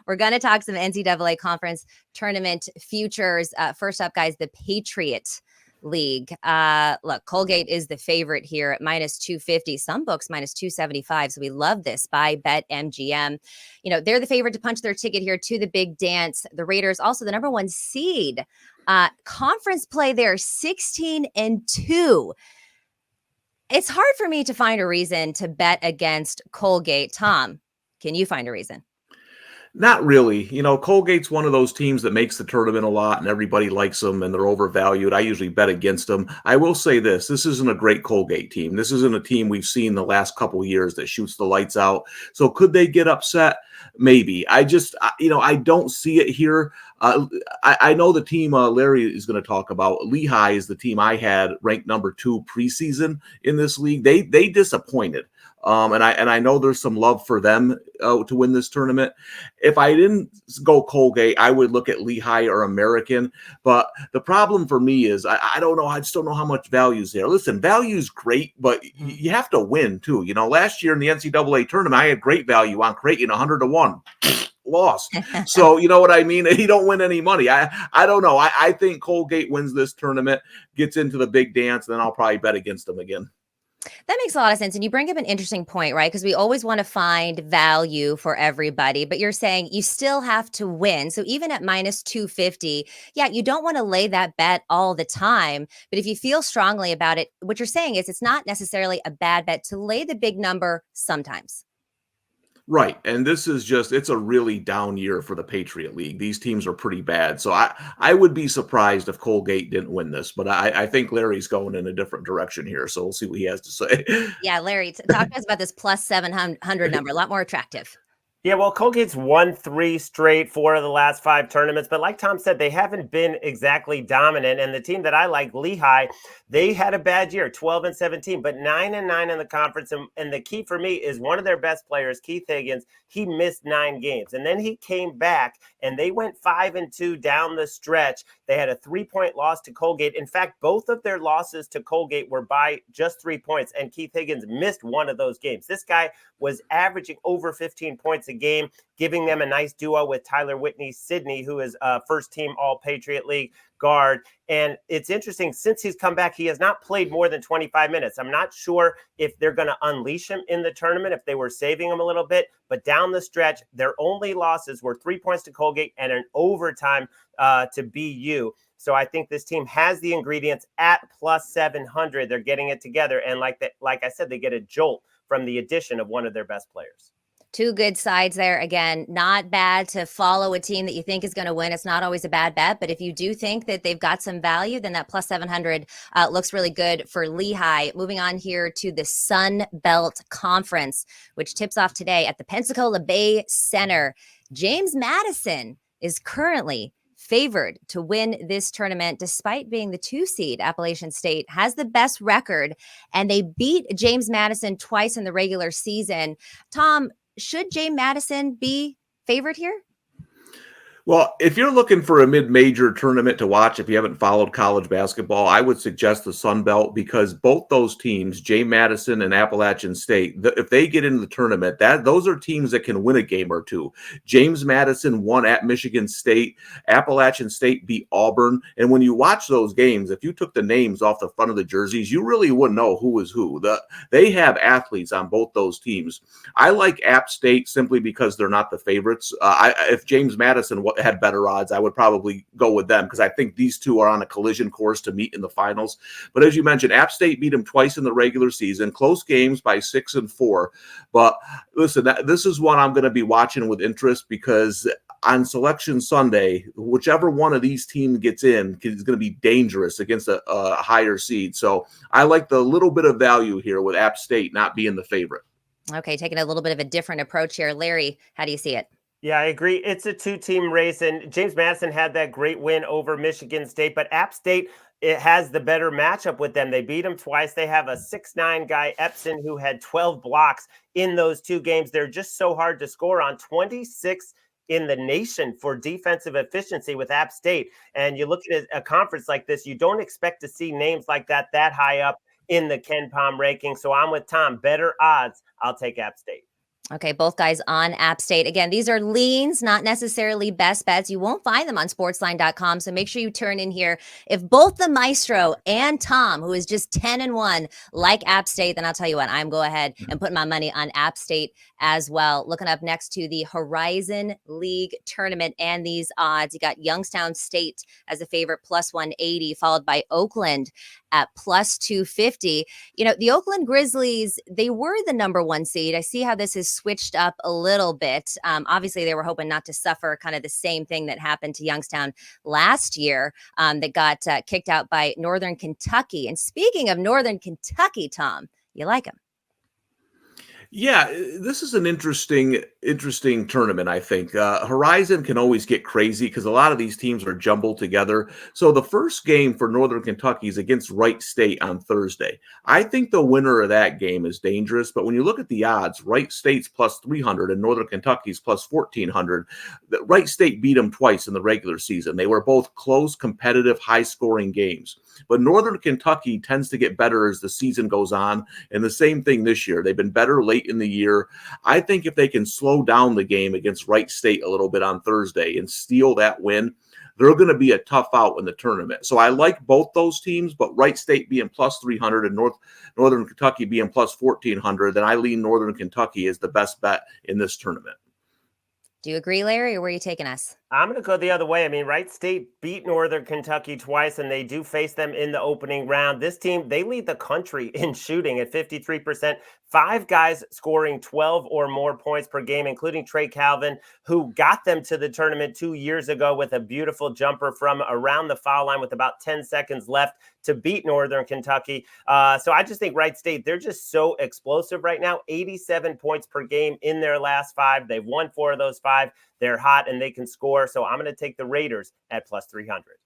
We're going to talk some NCAA conference tournament futures. First up, guys, the Patriot League. Look, Colgate is the favorite here at minus 250. Some books minus 275. So we love this by BetMGM. They're the favorite to punch their ticket here to the big dance. The Raiders, also the number 1 seed. Conference play there, 16-2. It's hard for me to find a reason to bet against Colgate. Tom, can you find a reason? Not really. Colgate's one of those teams that makes the tournament a lot and everybody likes them and they're overvalued. I usually bet against them. I will say this isn't a great Colgate team. This isn't a team we've seen the last couple of years that shoots the lights out. So could they get upset? Maybe. I don't see it here. I know the team Larry is going to talk about. Lehigh is the team I had ranked number 2 preseason in this league. They disappointed. And I know there's some love for them to win this tournament. If I didn't go Colgate, I would look at Lehigh or American. But the problem for me is I don't know. I just don't know how much value is there. Listen, value is great, but you have to win too. Last year in the NCAA tournament, I had great value on Creighton, 100-1. Lost. So you know what I mean? You don't win any money. I don't know. I think Colgate wins this tournament, gets into the big dance, and then I'll probably bet against them again. That makes a lot of sense. And you bring up an interesting point, right? Because we always want to find value for everybody, but you're saying you still have to win. So even at minus 250, yeah, you don't want to lay that bet all the time. But if you feel strongly about it, what you're saying is it's not necessarily a bad bet to lay the big number sometimes. Right. And this is it's a really down year for the Patriot League. These teams are pretty bad. So I would be surprised if Colgate didn't win this, but I think Larry's going in a different direction here. So we'll see what he has to say. Yeah, Larry, talk to us about this plus 700 number, a lot more attractive. Yeah, well, Colgate's won 3 straight, 4 of the last 5 tournaments. But like Tom said, they haven't been exactly dominant. And the team that I like, Lehigh, they had a bad year, 12-17, but 9-9 in the conference. And the key for me is one of their best players, Keith Higgins. He missed 9 games. And then he came back, and they went 5-2 down the stretch. They had a 3-point loss to Colgate. In fact, both of their losses to Colgate were by just 3 points, and Keith Higgins missed one of those games. This guy was averaging over 15 points a game, giving them a nice duo with Tyler Whitney-Sydney, who is a first-team All-Patriot League guard. And it's interesting, since he's come back, he has not played more than 25 minutes. I'm not sure if they're going to unleash him in the tournament, if they were saving him a little bit. But down the stretch, their only losses were 3 points to Colgate and an overtime to BU. So I think this team has the ingredients at plus 700. They're getting it together. And like I said, they get a jolt from the addition of one of their best players. 2 good sides there. Again, not bad to follow a team that you think is going to win. It's not always a bad bet, but if you do think that they've got some value, then that plus 700 looks really good for Lehigh. Moving on here to the Sun Belt Conference, which tips off today at the Pensacola Bay Center. James Madison is currently favored to win this tournament, despite being the 2 seed. Appalachian State has the best record, and they beat James Madison twice in the regular season. Tom, should James Madison be favored here? Well, if you're looking for a mid-major tournament to watch, if you haven't followed college basketball, I would suggest the Sun Belt, because both those teams, James Madison and Appalachian State, if they get into the tournament, those are teams that can win a game or two. James Madison won at Michigan State. Appalachian State beat Auburn. And when you watch those games, if you took the names off the front of the jerseys, you really wouldn't know who was who. They have athletes on both those teams. I like App State simply because they're not the favorites. If James Madison had better odds, I would probably go with them, because I think these two are on a collision course to meet in the finals. But as you mentioned, App State beat them twice in the regular season, close games by 6 and 4. But listen, this is one I'm going to be watching with interest, because on Selection Sunday, whichever one of these teams gets in is going to be dangerous against a higher seed. So I like the little bit of value here with App State not being the favorite. Okay, taking a little bit of a different approach here. Larry, how do you see it? Yeah, I agree. It's a 2-team race, and James Madison had that great win over Michigan State, but App State, it has the better matchup with them. They beat them twice. They have a 6'9" guy, Epson, who had 12 blocks in those 2 games. They're just so hard to score on, 26 in the nation for defensive efficiency with App State. And you look at a conference like this, you don't expect to see names like that high up in the Ken Palm ranking. So I'm with Tom. Better odds, I'll take App State. Okay, both guys on App State. Again, these are leans, not necessarily best bets. You won't find them on sportsline.com. So make sure you turn in here. If both the Maestro and Tom, who is just 10-1, like App State, then I'll tell you what, I'm go ahead and put my money on App State as well. Looking up next to the Horizon League tournament and these odds, you got Youngstown State as a favorite, plus 180, followed by Oakland at plus 250. The Oakland Grizzlies, they were the number 1 seed. I see how this has switched up a little bit. Obviously, they were hoping not to suffer kind of the same thing that happened to Youngstown last year, that got kicked out by Northern Kentucky. And speaking of Northern Kentucky, Tom, you like them? Yeah, this is an interesting tournament, I think. Horizon can always get crazy because a lot of these teams are jumbled together. So the first game for Northern Kentucky is against Wright State on Thursday. I think the winner of that game is dangerous, but when you look at the odds, Wright State's plus 300 and Northern Kentucky's plus 1,400. Wright State beat them twice in the regular season. They were both close, competitive, high-scoring games. But Northern Kentucky tends to get better as the season goes on, and the same thing this year. They've been better late in the year. I think if they can slow down the game against Wright State a little bit on Thursday and steal that win, they're going to be a tough out in the tournament. So I like both those teams, but Wright State being plus 300 and Northern Kentucky being plus 1,400, then I lean Northern Kentucky as the best bet in this tournament. Do you agree, Larry, or where are you taking us? I'm going to go the other way. I mean, Wright State beat Northern Kentucky twice, and they do face them in the opening round. This team, they lead the country in shooting at 53%. 5 guys scoring 12 or more points per game, including Trey Calvin, who got them to the tournament 2 years ago with a beautiful jumper from around the foul line with about 10 seconds left to beat Northern Kentucky. So I just think Wright State, they're just so explosive right now. 87 points per game in their last 5. They've won 4 of those 5. They're hot and they can score. So I'm going to take the Raiders at plus 300.